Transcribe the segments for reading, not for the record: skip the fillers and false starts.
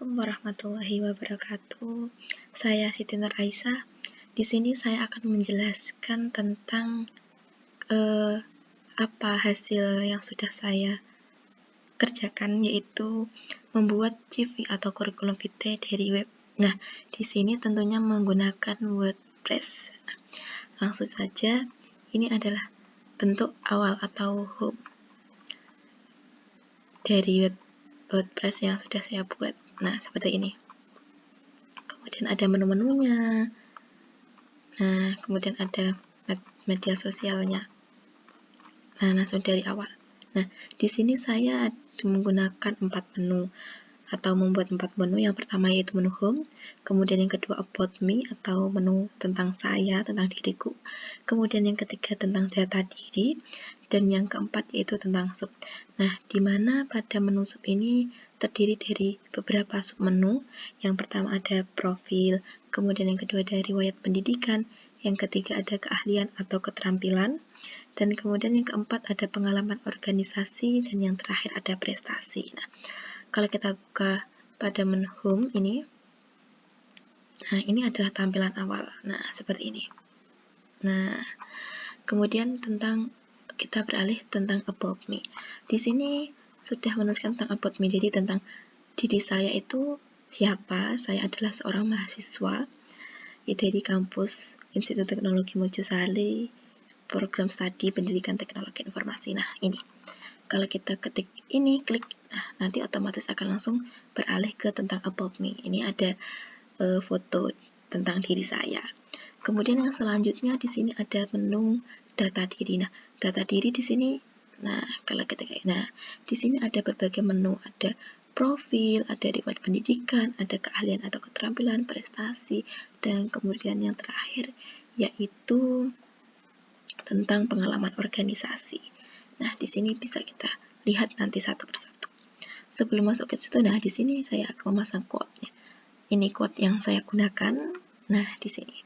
Assalamualaikum warahmatullahi wabarakatuh. Saya Siti Nur Aisyah. Di sini saya akan menjelaskan tentang apa hasil yang sudah saya kerjakan, yaitu membuat CV atau kurikulum vitae dari web. Nah, di sini tentunya menggunakan WordPress. Langsung saja, ini adalah bentuk awal atau home dari WordPress yang sudah saya buat. Nah, seperti ini. Kemudian ada menu-menunya. Nah, kemudian ada media sosialnya. Nah, langsung dari awal. Nah, di sini saya menggunakan 4 menu atau membuat 4 menu. Yang pertama yaitu menu home, kemudian yang kedua about me atau menu tentang saya, tentang diriku. Kemudian yang ketiga tentang data diri, dan yang keempat yaitu tentang sub. Nah, di mana pada menu sub ini terdiri dari beberapa sub menu. Yang pertama ada profil, kemudian yang kedua ada riwayat pendidikan, yang ketiga ada keahlian atau keterampilan, dan kemudian yang keempat ada pengalaman organisasi, dan yang terakhir ada prestasi. Nah, kalau kita buka pada menu home ini, nah ini adalah tampilan awal. Nah, seperti ini. Nah, kemudian kita beralih tentang about me. Di sini sudah menuliskan tentang about me, jadi tentang diri saya itu siapa. Saya adalah seorang mahasiswa dari kampus Institut Teknologi Mojosari, program studi pendidikan teknologi informasi. Nah, ini. Kalau kita ketik ini, klik, nah nanti otomatis akan langsung beralih ke tentang about me. Ini ada foto tentang diri saya. Kemudian yang selanjutnya di sini ada menu data diri. Nah, data diri di sini, nah kalau kita di sini ada berbagai menu, ada profil, ada riwayat pendidikan, ada keahlian atau keterampilan, prestasi, dan kemudian yang terakhir yaitu tentang pengalaman organisasi. Nah, di sini bisa kita lihat nanti satu persatu. Sebelum masuk ke situ, nah di sini saya akan memasang quote-nya. Ini quote yang saya gunakan. Nah, di sini.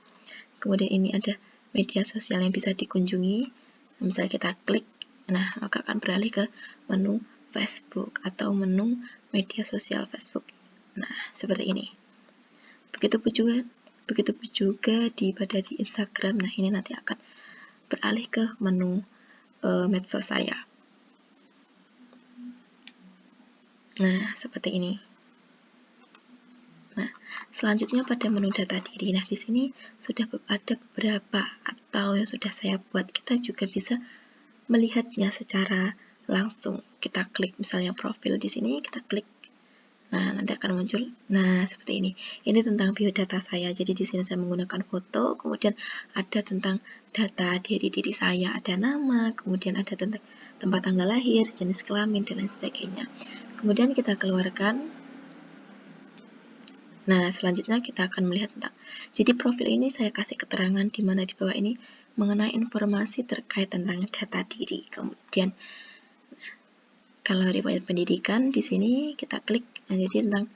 Kemudian ini ada media sosial yang bisa dikunjungi. Misalnya kita klik, nah maka akan beralih ke menu Facebook atau menu media sosial Facebook. Nah, seperti ini. Begitupun juga pada di Instagram. Nah, ini nanti akan beralih ke menu medsos saya. Nah, seperti ini. Nah, selanjutnya pada menu data diri. Nah, di sini sudah ada beberapa atau yang sudah saya buat. Kita juga bisa melihatnya secara langsung. Kita klik misalnya profil di sini, kita klik. Nah, nanti akan muncul. Nah, seperti ini. Ini tentang biodata saya. Jadi di sini saya menggunakan foto, kemudian ada tentang data diri saya, ada nama, kemudian ada tentang tempat tanggal lahir, jenis kelamin, dan lain sebagainya. Kemudian kita keluarkan. Nah, selanjutnya kita akan melihat tentang. Jadi profil ini saya kasih keterangan di mana di bawah ini mengenai informasi terkait tentang data diri. Kemudian kalau riwayat pendidikan di sini kita klik, nah jadi tentang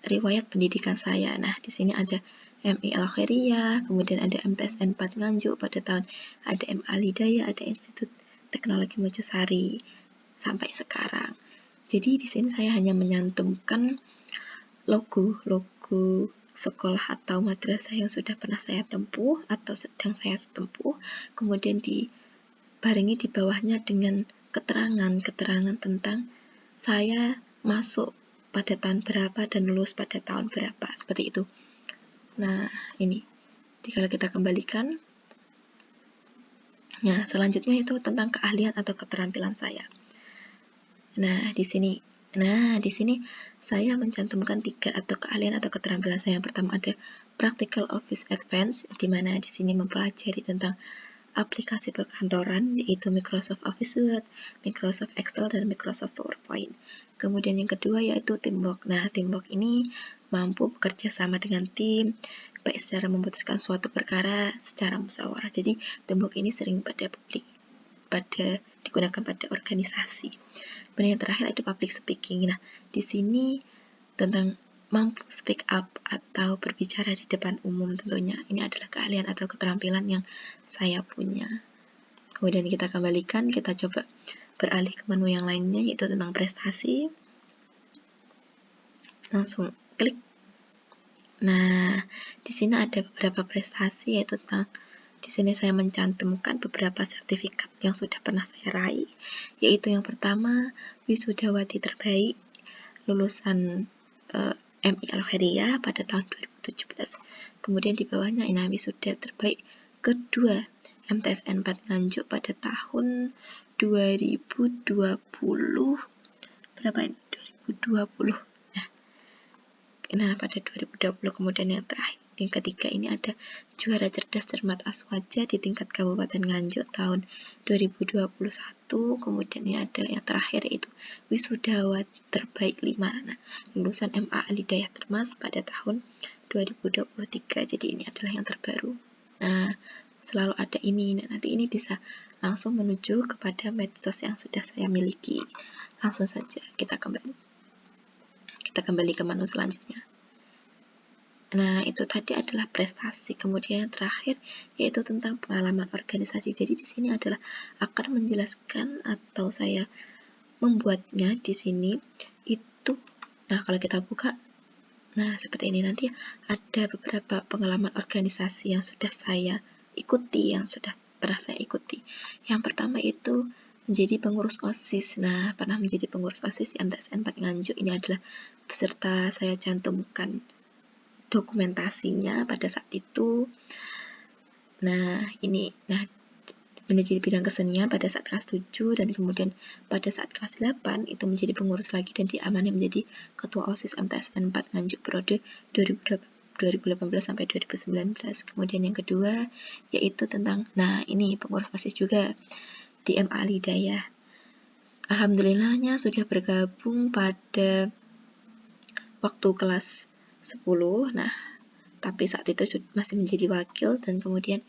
riwayat pendidikan saya. Nah, di sini ada MI Al-Khairiyah, kemudian ada MTSN 4 Nganjuk pada tahun, ada MA Al-Hidayah, ada Institut Teknologi Mojosari sampai sekarang. Jadi di sini saya hanya menyantumkan logo sekolah atau madrasah yang sudah pernah saya tempuh atau sedang saya tempuh, kemudian dibarengi di bawahnya dengan keterangan tentang saya masuk pada tahun berapa dan lulus pada tahun berapa, seperti itu. Nah, ini. Jadi kalau kita kembalikan, nah selanjutnya itu tentang keahlian atau keterampilan saya. Nah, di sini saya mencantumkan 3 atau keahlian atau keterampilan saya. Yang pertama ada Practical Office Advanced, di mana di sini mempelajari tentang aplikasi perkantoran, yaitu Microsoft Office Word, Microsoft Excel, dan Microsoft PowerPoint. Kemudian yang kedua yaitu teamwork. Nah, teamwork ini mampu bekerja sama dengan tim, baik secara memutuskan suatu perkara secara musyawarah. Jadi, teamwork ini sering digunakan pada organisasi. Kemudian yang terakhir ada public speaking. Nah, di sini tentang mampu speak up atau berbicara di depan umum tentunya. Ini adalah keahlian atau keterampilan yang saya punya. Kemudian kita kembalikan, kita coba beralih ke menu yang lainnya, yaitu tentang prestasi. langsung klik. Nah, di sini ada beberapa prestasi, yaitu tentang di sini saya mencantumkan beberapa sertifikat yang sudah pernah saya raih, yaitu yang pertama wisudawati terbaik lulusan MI Al-Khairiyah pada tahun 2017. Kemudian di bawahnya ini wisuda terbaik kedua MTSN 4 Nganjuk pada tahun 2020. Berapa ini? 2020. Nah, pada 2020. Kemudian yang terakhir, yang ketiga ini ada juara cerdas cermat Aswaja di tingkat Kabupaten Nganjuk tahun 2021. Kemudian ini ada yang terakhir, yaitu wisudawan terbaik 5, nah, lulusan MA Alhidayah Termas pada tahun 2023. Jadi ini adalah yang terbaru. Nah, selalu ada ini. Nah, nanti ini bisa langsung menuju kepada medsos yang sudah saya miliki. Langsung saja kita kembali ke menu selanjutnya. Nah, itu tadi adalah prestasi. Kemudian yang terakhir yaitu tentang pengalaman organisasi. Jadi di sini adalah akan menjelaskan atau saya membuatnya di sini itu. Nah, kalau kita buka, nah seperti ini, nanti ada beberapa pengalaman organisasi yang sudah saya ikuti, yang sudah pernah saya ikuti. Yang pertama itu menjadi pengurus OSIS. Nah, pernah menjadi pengurus OSIS di MTSN 4 Nganjuk. Ini adalah beserta saya cantumkan dokumentasinya pada saat itu. Nah, ini menjadi bidang kesenian pada saat kelas 7, dan kemudian pada saat kelas 8 itu menjadi pengurus lagi dan diamanai menjadi ketua OSIS MTSN 4 Nganjuk periode 2018 sampai 2019. Kemudian yang kedua yaitu tentang, nah ini pengurus OSIS juga di MA Alhidayah. Alhamdulillahnya sudah bergabung pada waktu kelas 10. Nah, tapi saat itu masih menjadi wakil, dan kemudian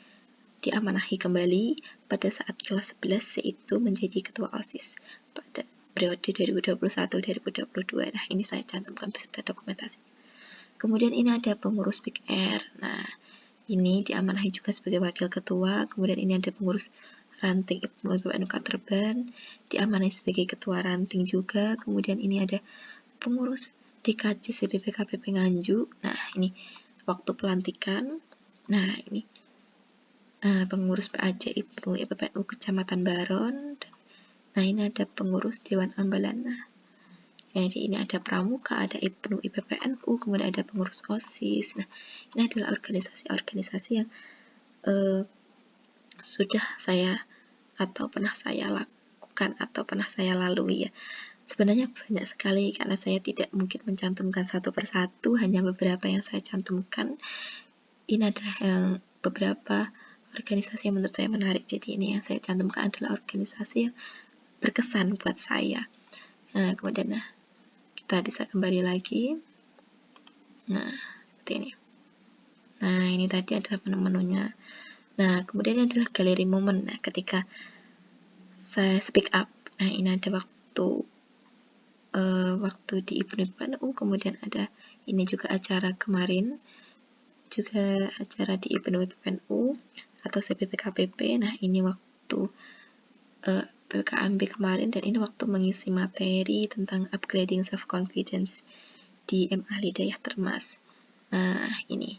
diamanahi kembali pada saat kelas 11, yaitu menjadi ketua OSIS pada periode 2021-2022. Nah, ini saya cantumkan beserta dokumentasi. Kemudian ini ada pengurus Big Air. Nah, ini diamanahi juga sebagai wakil ketua. Kemudian ini ada pengurus ranting IPNU Terban, diamanahi sebagai ketua ranting juga. Kemudian ini ada pengurus DKC CPP KPP Nganjuk. Nah, ini waktu pelantikan. Nah, ini pengurus PAJ IPNU IPPNU Kecamatan Baron. Nah, ini ada pengurus Dewan Ambalan. Nah, jadi ini ada pramuka, ada IPNU IPPNU, kemudian ada pengurus OSIS. Nah, ini adalah organisasi-organisasi yang sudah saya atau pernah saya lakukan atau pernah saya lalui ya. Sebenarnya banyak sekali, karena saya tidak mungkin mencantumkan satu persatu, hanya beberapa yang saya cantumkan. Ini adalah yang beberapa organisasi yang menurut saya menarik. Jadi ini yang saya cantumkan adalah organisasi yang berkesan buat saya. Nah, kemudian kita bisa kembali lagi. Nah, seperti ini. Nah, ini tadi adalah menu-menunya. Nah, kemudian ini adalah galeri momen. Nah, ketika saya speak up, nah ini ada waktu di IPNU, kemudian ada ini juga acara kemarin, juga acara di IPNU atau CPP KPP. Nah, ini waktu PKMB kemarin, dan ini waktu mengisi materi tentang upgrading self confidence di MA Alhidayah Termas. Nah, ini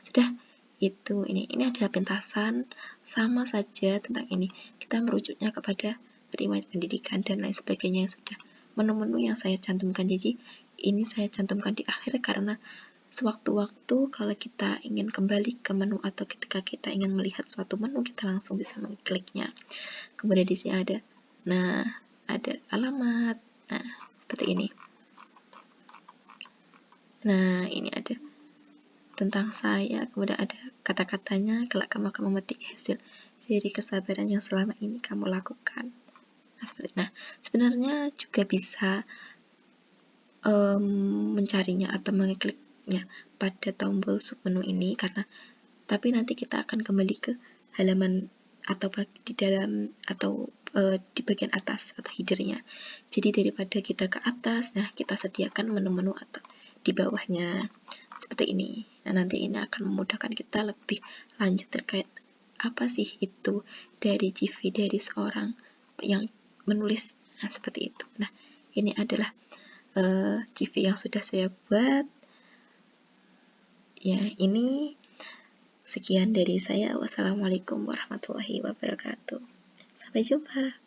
sudah itu. Ini adalah pintasan, sama saja tentang ini. Kita merujuknya kepada riwayat pendidikan dan lain sebagainya yang sudah menu-menu yang saya cantumkan. Jadi ini saya cantumkan di akhir karena sewaktu-waktu kalau kita ingin kembali ke menu atau ketika kita ingin melihat suatu menu, kita langsung bisa mengkliknya. Kemudian di sini ada, nah ada alamat, nah seperti ini. Nah, ini ada tentang saya, kemudian ada kata-katanya, kelak kamu akan memetik hasil dari kesabaran yang selama ini kamu lakukan. Nah, sebenarnya juga bisa mencarinya atau mengkliknya pada tombol submenu ini, tapi nanti kita akan kembali ke halaman atau di dalam atau di bagian atas atau headernya. Jadi daripada kita ke atas, nah kita sediakan menu-menu atau di bawahnya seperti ini. Nah, nanti ini akan memudahkan kita lebih lanjut terkait apa sih itu dari CV dari seorang yang menulis. Nah, seperti itu. Nah, ini adalah CV yang sudah saya buat. Ya, ini sekian dari saya. Wassalamualaikum warahmatullahi wabarakatuh. Sampai jumpa.